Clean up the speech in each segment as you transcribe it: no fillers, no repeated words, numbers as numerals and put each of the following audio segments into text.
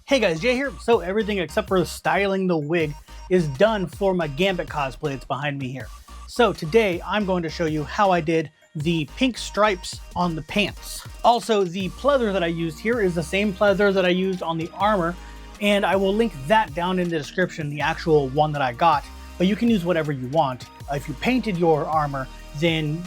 Hey guys, Jay here. So everything except for styling the wig is done for my GAMBIT cosplay that's behind me here. So today I'm going to show you how I did the pink stripes on the pants. Also, the pleather that I used here is the same pleather that I used on the armor, and I will link that down in the description, the actual one that I got, but you can use whatever you want. If you painted your armor, then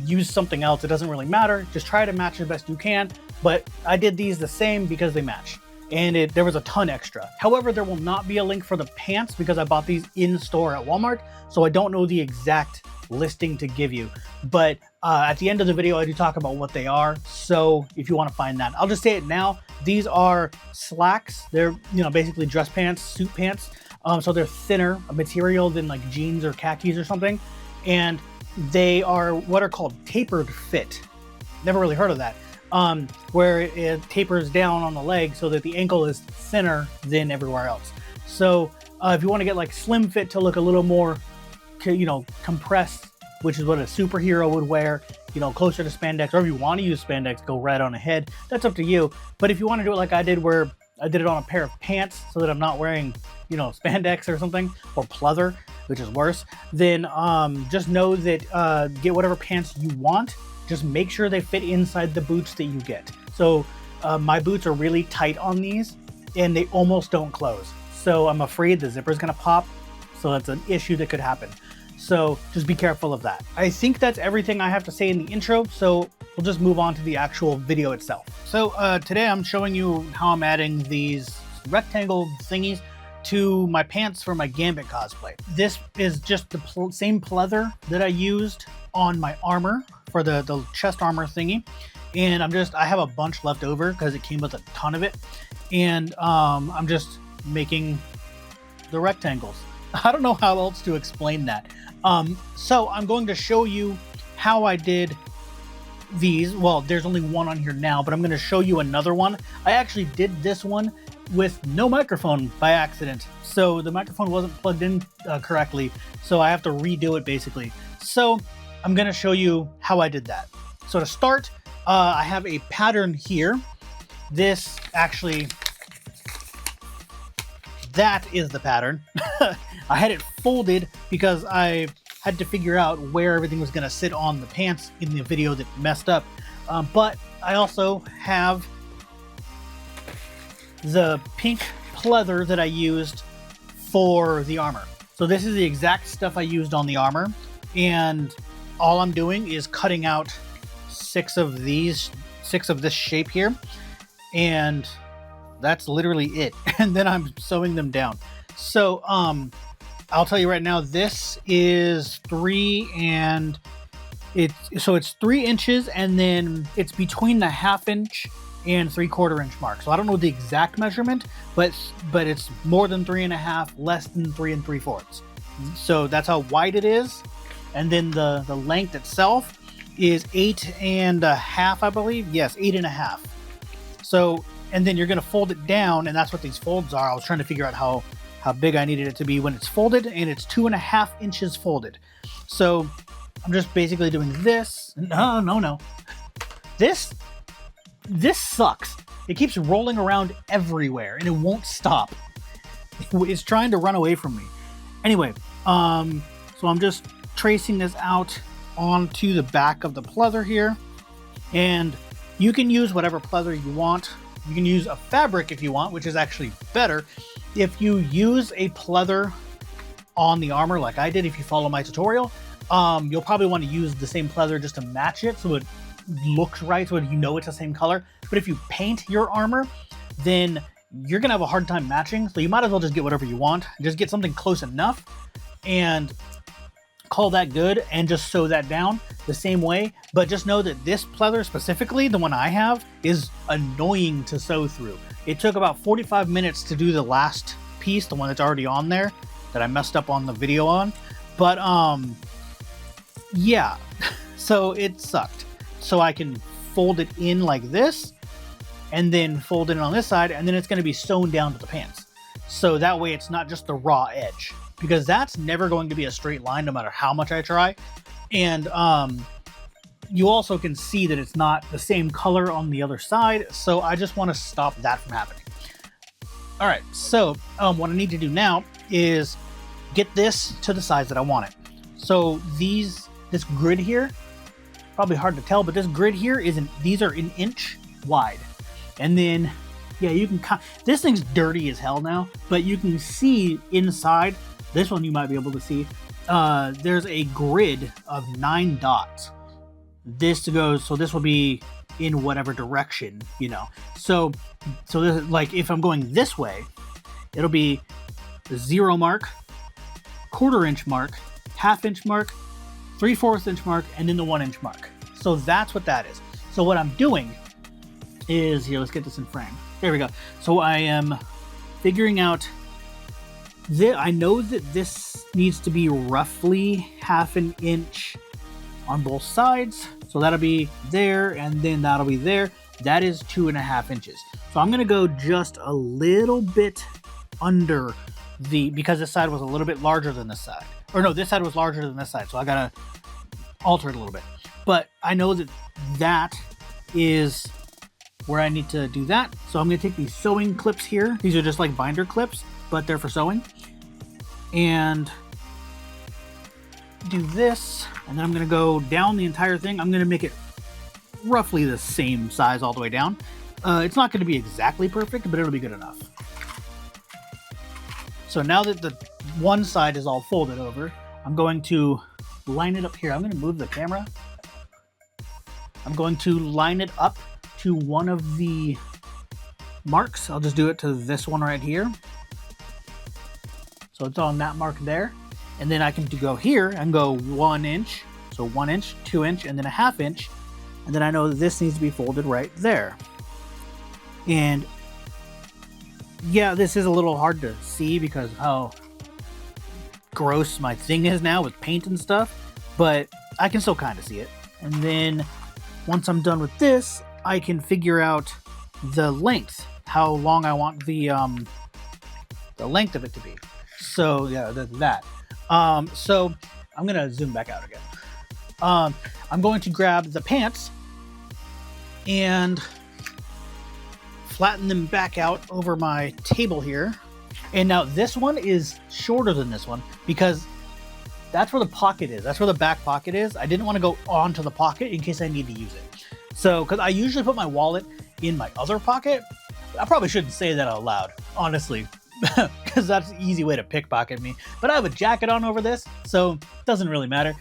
use something else. It doesn't really matter. Just try to match the best you can, but I did these the same because they match. And there was a ton extra. However, there will not be a link for the pants because I bought these in store at Walmart, so I don't know the exact listing to give you. But at the end of the video, I do talk about what they are, so if you want to find that. I'll just say it now. These are slacks. They're, basically dress pants, suit pants. So they're thinner material than like jeans or khakis or something. And they are what are called tapered fit. Never really heard of that. Where it tapers down on the leg so that the ankle is thinner than everywhere else. So if you want to get like slim fit to look a little more, compressed, which is what a superhero would wear, closer to spandex, or if you want to use spandex, go right on ahead. That's up to you. But if you want to do it like I did, where I did it on a pair of pants so that I'm not wearing, spandex or something, or pleather, which is worse, then just know that get whatever pants you want. Just make sure they fit inside the boots that you get. So my boots are really tight on these and they almost don't close. So I'm afraid the zipper is gonna pop. So that's an issue that could happen. So just be careful of that. I think that's everything I have to say in the intro. So we'll just move on to the actual video itself. So today I'm showing you how I'm adding these rectangle thingies to my pants for my GAMBIT cosplay. This is just the same pleather that I used on my armor for the chest armor thingy, and I have a bunch left over because it came with a ton of it, and I'm just making the rectangles. I don't know how else to explain that. So I'm going to show you how I did these. Well, there's only one on here now, but I'm going to show you another one. I actually did this one with no microphone by accident, so the microphone wasn't plugged in correctly, so I have to redo it basically. So I'm going to show you how I did that. So to start, I have a pattern here. This actually, that is the pattern. I had it folded because I had to figure out where everything was going to sit on the pants in the video that messed up. But I also have the pink pleather that I used for the armor. So this is the exact stuff I used on the armor, and all I'm doing is cutting out six of this shape here, and that's literally it. And then I'm sewing them down. So I'll tell you right now, this is 3 and it's 3 inches, and then it's between the 1/2 inch and 3/4 inch mark. So I don't know the exact measurement, but it's more than 3.5, less than 3 3/4. So that's how wide it is. And then the length itself is 8.5, I believe. Yes, 8.5. So, and then you're going to fold it down, and that's what these folds are. I was trying to figure out how big I needed it to be when it's folded, and it's 2.5 inches folded. So I'm just basically doing this. No. This sucks. It keeps rolling around everywhere, and it won't stop. It's trying to run away from me. Anyway, so I'm just tracing this out onto the back of the pleather here, and you can use whatever pleather you want. You can use a fabric if you want, which is actually better. If you use a pleather on the armor like I did, if you follow my tutorial, you'll probably want to use the same pleather just to match it so it looks right, so it's the same color. But if you paint your armor, then you're gonna have a hard time matching, so you might as well just get whatever you want. Just get something close enough and call that good, and just sew that down the same way. But just know that this pleather specifically, the one I have, is annoying to sew through. It took about 45 minutes to do the last piece, the one that's already on there that I messed up on the video on. But yeah, so it sucked. So I can fold it in like this, and then fold it on this side, and then it's going to be sewn down to the pants. So that way it's not just the raw edge, because that's never going to be a straight line no matter how much I try. And you also can see that it's not the same color on the other side, so I just want to stop that from happening. All right, so what I need to do now is get this to the size that I want it. So this grid here, probably hard to tell, but this grid here these are an inch wide. And then, yeah, you can, this thing's dirty as hell now, but you can see inside, this one you might be able to see, there's a grid of 9 dots. This will be in whatever direction, you know. So this, like, if I'm going this way, it'll be the 0 mark, 1/4 inch mark, 1/2 inch mark, 3/4 inch mark, and then the 1 inch mark. So that's what that is. So what I'm doing is, here, let's get this in frame. There we go. So I am figuring out, I know that this needs to be roughly 1/2 inch on both sides. So that'll be there, and then that'll be there. That is 2.5 inches. So I'm gonna go just a little bit under because this side was a little bit larger than this side. Or no, this side was larger than this side, so I gotta alter it a little bit. But I know that is where I need to do that. So I'm gonna take these sewing clips here. These are just like binder clips, but they're for sewing. And do this, and then I'm gonna go down the entire thing. I'm gonna make it roughly the same size all the way down. It's not gonna be exactly perfect, but it'll be good enough. So now that the one side is all folded over, I'm going to line it up here. I'm gonna move the camera. I'm going to line it up to one of the marks. I'll just do it to this one right here. So it's on that mark there. And then I can go here and go 1 inch. So 1 inch, 2 inch, and then 1/2 inch. And then I know that this needs to be folded right there. And yeah, this is a little hard to see because of how gross my thing is now with paint and stuff, but I can still kind of see it. And then once I'm done with this, I can figure out the length, how long I want the length of it to be. So yeah, that. So I'm gonna zoom back out again. I'm going to grab the pants and flatten them back out over my table here. And now this one is shorter than this one because that's where the pocket is. That's where the back pocket is. I didn't want to go onto the pocket in case I need to use it. So, because I usually put my wallet in my other pocket. I probably shouldn't say that out loud, honestly, because that's an easy way to pickpocket me. But I have a jacket on over this, so it doesn't really matter.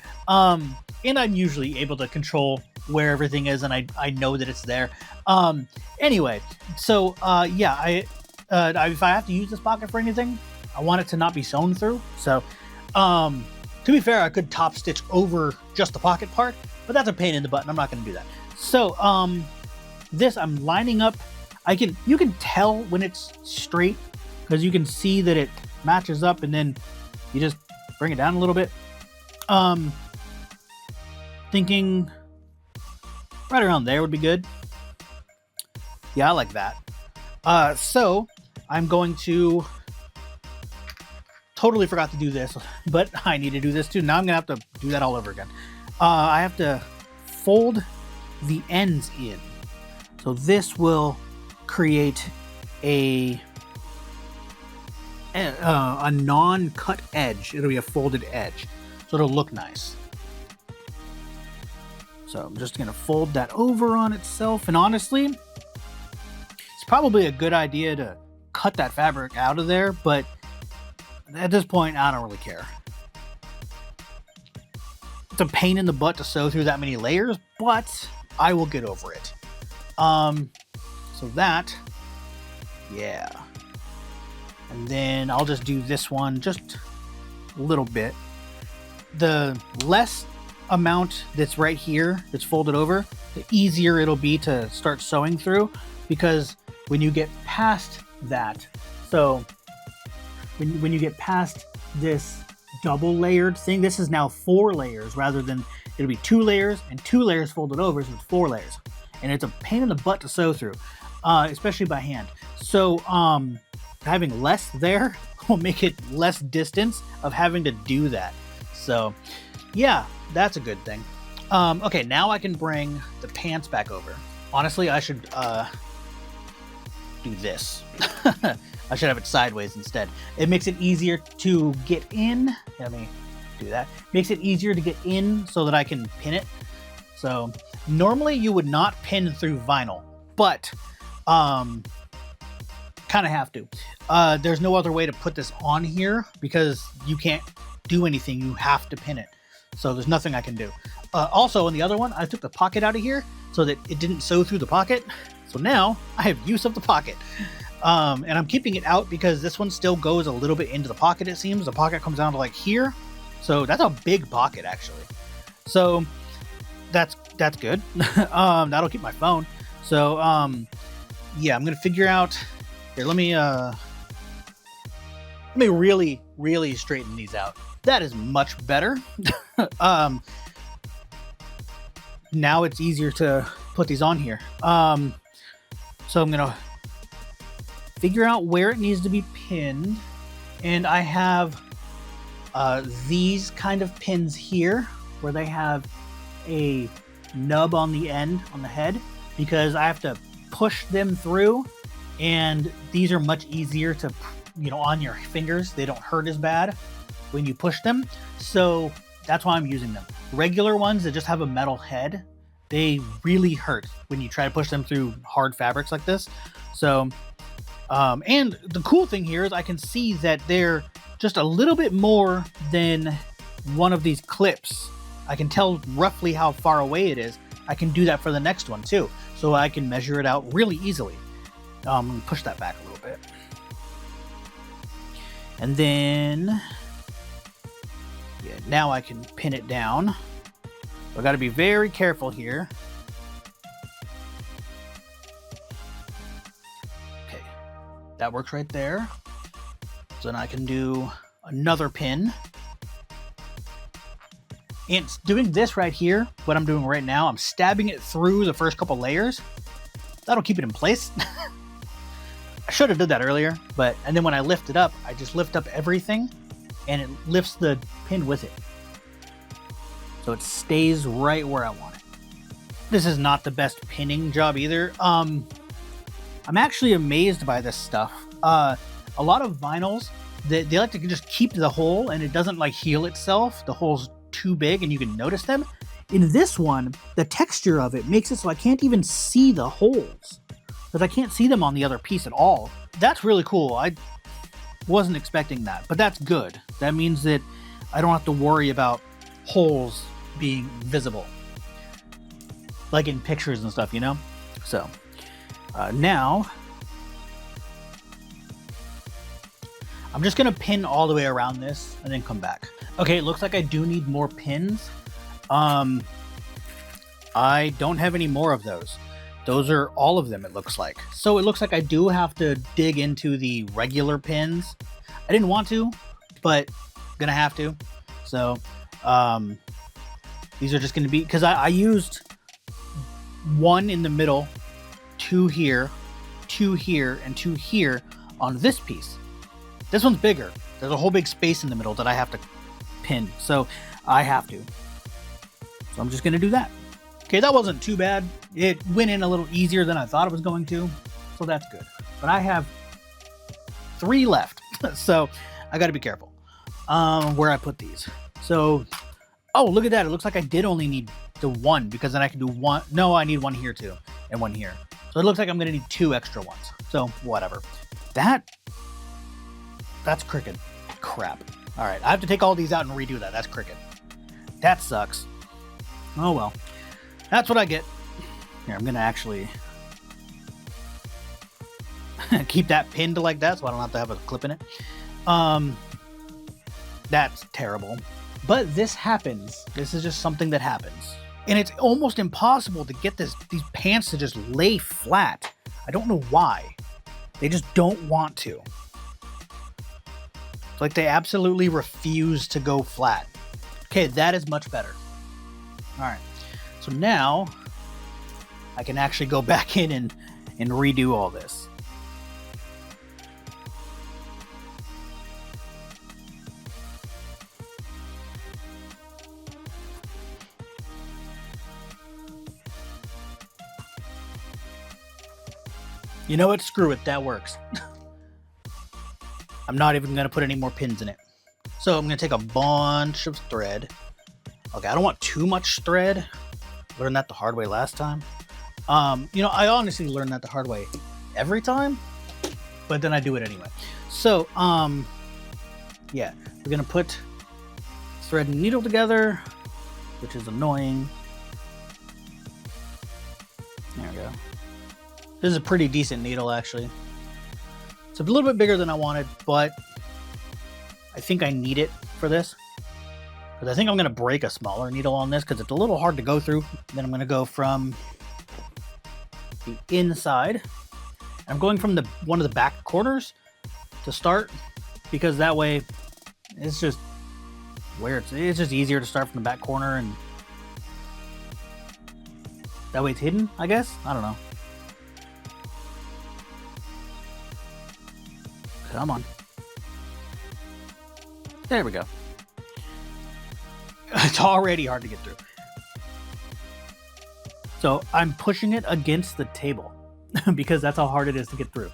And I'm usually able to control where everything is, and I know that it's there. Anyway, so yeah, if I have to use this pocket for anything, I want it to not be sewn through. So to be fair, I could top stitch over just the pocket part, but that's a pain in the butt, and I'm not going to do that. So this I'm lining up. You can tell when it's straight because you can see that it matches up, and then you just bring it down a little bit. Thinking right around there would be good. Yeah, I like that. So I'm going to, totally forgot to do this, but I need to do this too. Now I'm gonna have to do that all over again. I have to fold the ends in. So this will create a non-cut edge. It'll be a folded edge. So it'll look nice. So I'm just gonna fold that over on itself. And honestly, it's probably a good idea to cut that fabric out of there, but at this point, I don't really care. It's a pain in the butt to sew through that many layers, but I will get over it. So that, yeah. And then I'll just do this one just a little bit. The less amount that's right here that's folded over, the easier it'll be to start sewing through, because when you get past that, so when you get past this double layered thing, this is now 4 layers rather than, it'll be 2 layers and 2 layers folded over, so it's 4 layers. And it's a pain in the butt to sew through, especially by hand. So having less there will make it less distance of having to do that. So yeah, that's a good thing. Okay, now I can bring the pants back over. Honestly, I should do this. I I should have it sideways instead. It makes it easier to get in. Let me do that. Makes it easier to get in so that I can pin it. So normally you would not pin through vinyl, but kind of have to. There's no other way to put this on here because you can't do anything. You have to pin it. So there's nothing I can do. Also, in the other one, I took the pocket out of here so that it didn't sew through the pocket. So now I have use of the pocket. And I'm keeping it out because this one still goes a little bit into the pocket, it seems. The pocket comes down to like here. So that's a big pocket, actually. So that's good. That'll keep my phone. So yeah, I'm gonna figure out here. Let me really straighten these out. That is much better. Now it's easier to put these on here. So I'm gonna figure out where it needs to be pinned, and I have these kind of pins here where they have a nub on the end on the head because I have to push them through, and these are much easier to, you know, on your fingers. They don't hurt as bad when you push them, so that's why I'm using them. Regular ones that just have a metal head, they really hurt when you try to push them through hard fabrics like this. So and the cool thing here is I can see that they're just a little bit more than one of these clips. I can tell roughly how far away it is. I can do that for the next one too, so I can measure it out really easily. I'm gonna push that back a little bit, and then yeah, now I can pin it down. I got to be very careful here. Okay, that works right there. So then I can do another pin. And doing this right here, what I'm doing right now, I'm stabbing it through the first couple layers. That'll keep it in place. I should have did that earlier, and then when I lift it up, I just lift up everything and it lifts the pin with it. So it stays right where I want it. This is not the best pinning job either. I'm actually amazed by this stuff. A lot of vinyls, they like to just keep the hole and it doesn't like heal itself. The hole's too big and you can notice them. In this one, the texture of it makes it so I can't even see the holes, because I can't see them on the other piece at all. That's really cool. I wasn't expecting that, but that's good. That means that I don't have to worry about holes being visible, like in pictures and stuff, you know? So now I'm just gonna pin all the way around this and then come back. Okay, it looks like I do need more pins. I don't have any more of those. Those are all of them, it looks like. So it looks like I do have to dig into the regular pins. I didn't want to, but gonna have to. So these are just gonna be, because I used one in the middle, two here, and two here on this piece. This one's bigger. There's a whole big space in the middle that I have to pin, so I have to. So I'm just gonna do that. Okay, that wasn't too bad. It went in a little easier than I thought it was going to, so that's good. But I have 3 left, so I gotta be careful where I put these. So, oh, look at that. It looks like I did only need the one, because then I can do one. No, I need one here too, and one here. So it looks like I'm gonna need 2 extra ones. So whatever. That's crooked. Crap. All right, I have to take all these out and redo that. That's crooked. That sucks. Oh well. That's what I get. Here, I'm gonna actually keep that pinned like that so I don't have to have a clip in it. That's terrible. But this happens. This is just something that happens. And it's almost impossible to get these pants to just lay flat. I don't know why. They just don't want to. It's like they absolutely refuse to go flat. Okay, that is much better. All right. So now I can actually go back in and redo all this. You know what? Screw it. That works. I'm not even going to put any more pins in it. So I'm going to take a bunch of thread. Okay, I don't want too much thread. Learned that the hard way last time. You know, I honestly learned that the hard way every time, but then I do it anyway. So, yeah, we're going to put thread and needle together, which is annoying. There we go. This is a pretty decent needle, actually. It's a little bit bigger than I wanted, but I think I need it for this. Because I think I'm going to break a smaller needle on this because it's a little hard to go through. Then I'm going to go from the inside. I'm going from one of the back corners to start, because that way it's just where it's just easier to start from the back corner, and that way it's hidden, I guess. I don't know. Come on. There we go. It's already hard to get through. So I'm pushing it against the table because that's how hard it is to get through.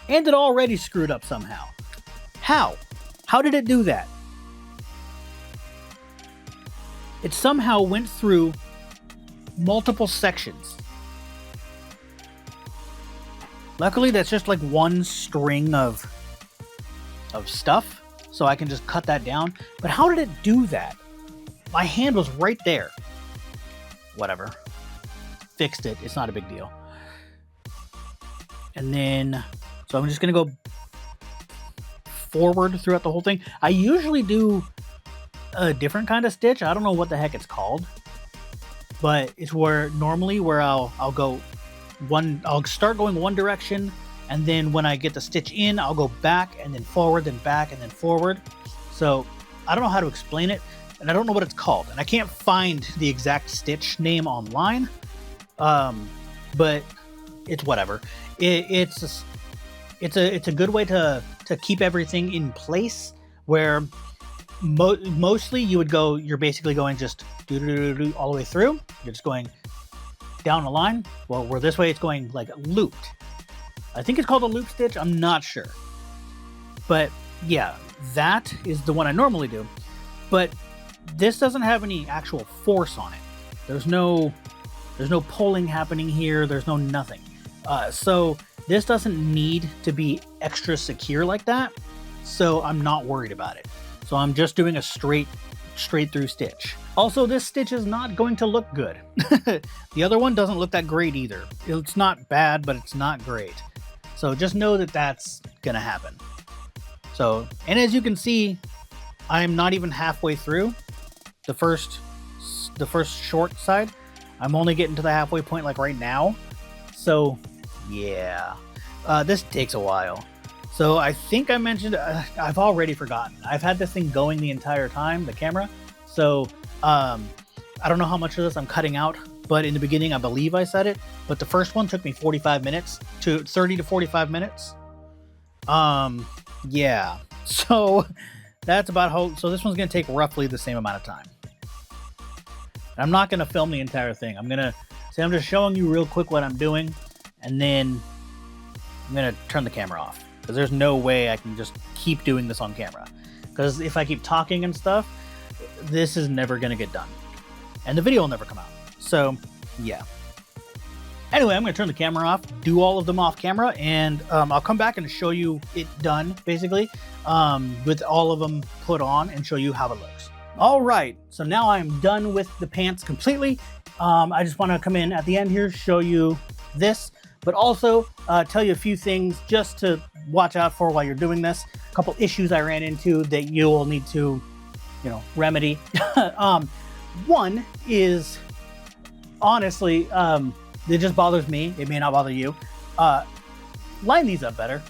And it already screwed up somehow. How? How did it do that? It somehow went through multiple sections. Luckily, that's just like one string of stuff, so I can just cut that down. But how did it do that? My hand was right there. Whatever. Fixed it. It's not a big deal. And then, so I'm just going to go forward throughout the whole thing. I usually do a different kind of stitch. I don't know what the heck it's called, but it's where normally where I'll start going one direction, and then when I get the stitch in, I'll go back and then forward, then back and then forward. So I don't know how to explain it, and I don't know what it's called, and I can't find the exact stitch name online. But it's whatever. It's a good way to keep everything in place, where mostly you're basically going just all the way through. You're just going down a line. Well, where this way it's going like looped. I think it's called a loop stitch. I'm not sure. But yeah, that is the one I normally do. But this doesn't have any actual force on it. There's no pulling happening here. There's no nothing. So this doesn't need to be extra secure like that. So I'm not worried about it. So I'm just doing a straight through stitch. Also, this stitch is not going to look good. The other one doesn't look that great either. It's not bad, but it's not great. So just know that that's gonna happen. So, and as you can see, I'm not even halfway through the first short side. I'm only getting to the halfway point like right now. So yeah, this takes a while. So I think I mentioned, I've already forgotten. I've had this thing going the entire time, the camera. So I don't know how much of this I'm cutting out, but in the beginning, I believe I said it, but the first one took me 45 minutes to 30 to 45 minutes. Yeah, so that's about how, so this one's going to take roughly the same amount of time. And I'm not going to film the entire thing. I'm just showing you real quick what I'm doing, and then I'm going to turn the camera off, because there's no way I can just keep doing this on camera. Because if I keep talking and stuff, this is never going to get done. And the video will never come out. So, yeah. Anyway, I'm going to turn the camera off, do all of them off camera, and I'll come back and show you it done, basically, with all of them put on, and show you how it looks. All right, so now I'm done with the pants completely. I just want to come in at the end here, show you this, but also tell you a few things just to watch out for while you're doing this. A couple issues I ran into that you will need to, remedy. One is, honestly, it just bothers me. It may not bother you. Line these up better.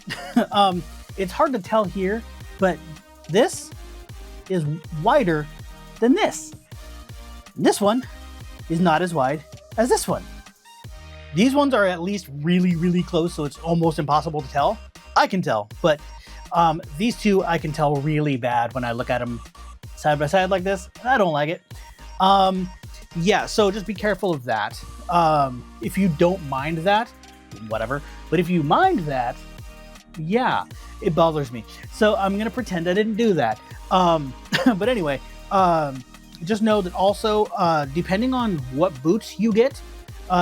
It's hard to tell here, but this is wider than this. This one is not as wide as this one. These ones are at least really, really close, so it's almost impossible to tell. I can tell, but these two I can tell really bad when I look at them side by side like this. I don't like it. yeah, so just be careful of that. If you don't mind that, whatever. But if you mind that, yeah, it bothers me. So I'm gonna pretend I didn't do that. But anyway, just know that also, depending on what boots you get,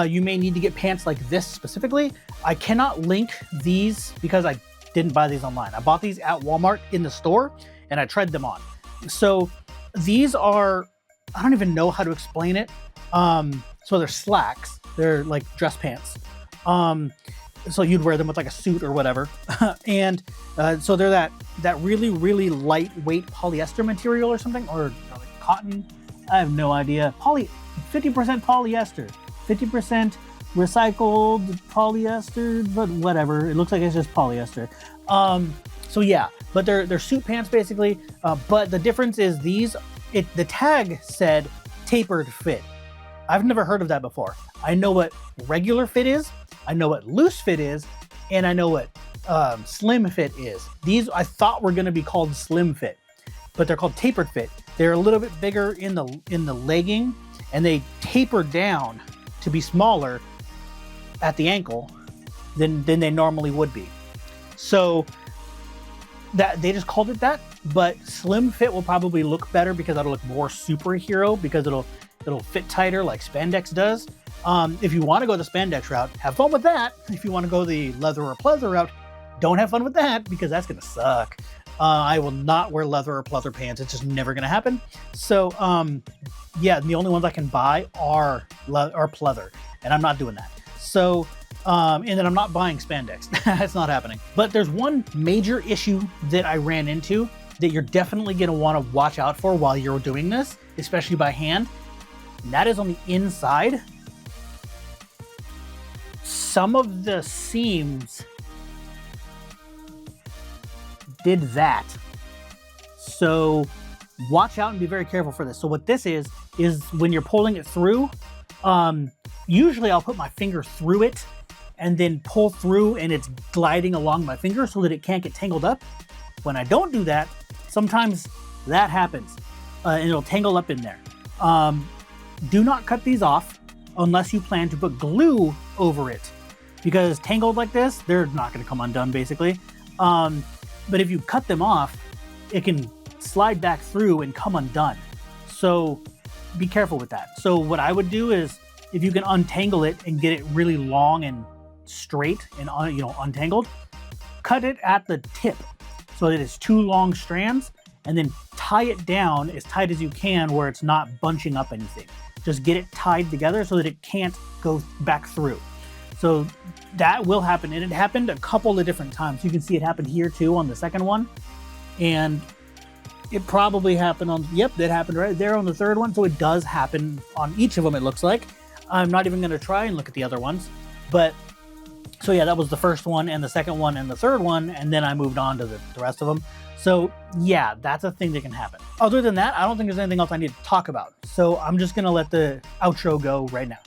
you may need to get pants like this specifically. I cannot link these because I didn't buy these online. I bought these at Walmart in the store and I tried them on. So these are, I don't even know how to explain it. So they're slacks. They're like dress pants. So you'd wear them with like a suit or whatever. And so they're that really, really lightweight polyester material or something, or like cotton. I have no idea. 50% polyester, 50% recycled polyester, but whatever. It looks like it's just polyester. So yeah, but they're suit pants basically. But the difference is the tag said tapered fit. I've never heard of that before. I know what regular fit is, I know what loose fit is, and I know what slim fit is. These I thought were going to be called slim fit, but they're called tapered fit. They're a little bit bigger in the legging, and they taper down to be smaller at the ankle than they normally would be. So that they just called it that, but slim fit will probably look better because that'll look more superhero, because it'll fit tighter like spandex does. If you want to go the spandex route, have fun with that. If you want to go the leather or pleather route, don't have fun with that because that's gonna suck. I will not wear leather or pleather pants. It's just never gonna happen. So yeah, the only ones I can buy are pleather, and I'm not doing that. So and then I'm not buying spandex. That's not happening. But there's one major issue that I ran into that you're definitely gonna want to watch out for while you're doing this, especially by hand. And that is on the inside. Some of the seams did that. So watch out and be very careful for this. So what this is when you're pulling it through, usually I'll put my finger through it and then pull through, and it's gliding along my finger so that it can't get tangled up. When I don't do that, sometimes that happens and it'll tangle up in there. Do not cut these off unless you plan to put glue over it, because tangled like this, they're not going to come undone basically. But if you cut them off, it can slide back through and come undone. So be careful with that. So what I would do is, if you can untangle it and get it really long and straight and untangled, cut it at the tip so that it's 2 long strands, and then tie it down as tight as you can where it's not bunching up anything. Just get it tied together so that it can't go back through. So that will happen, and it happened a couple of different times. You can see it happened here too on the second one, and it probably happened on, yep, that happened right there on the third one. So it does happen on each of them, it looks like. I'm not even gonna try and look at the other ones, but so yeah, that was the first one and the second one and the third one, and then I moved on to the rest of them. So yeah, that's a thing that can happen. Other than that, I don't think there's anything else I need to talk about. So I'm just gonna let the outro go right now.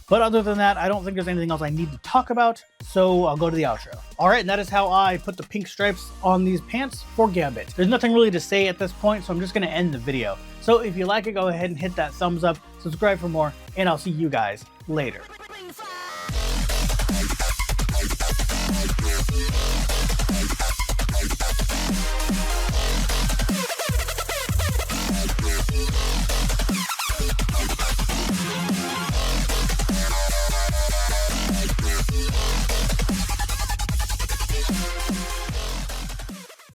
But other than that, I don't think there's anything else I need to talk about, so I'll go to the outro. All right, and that is how I put the pink stripes on these pants for Gambit. There's nothing really to say at this point, so I'm just gonna end the video. So if you like it, go ahead and hit that thumbs up, subscribe for more, and I'll see you guys later.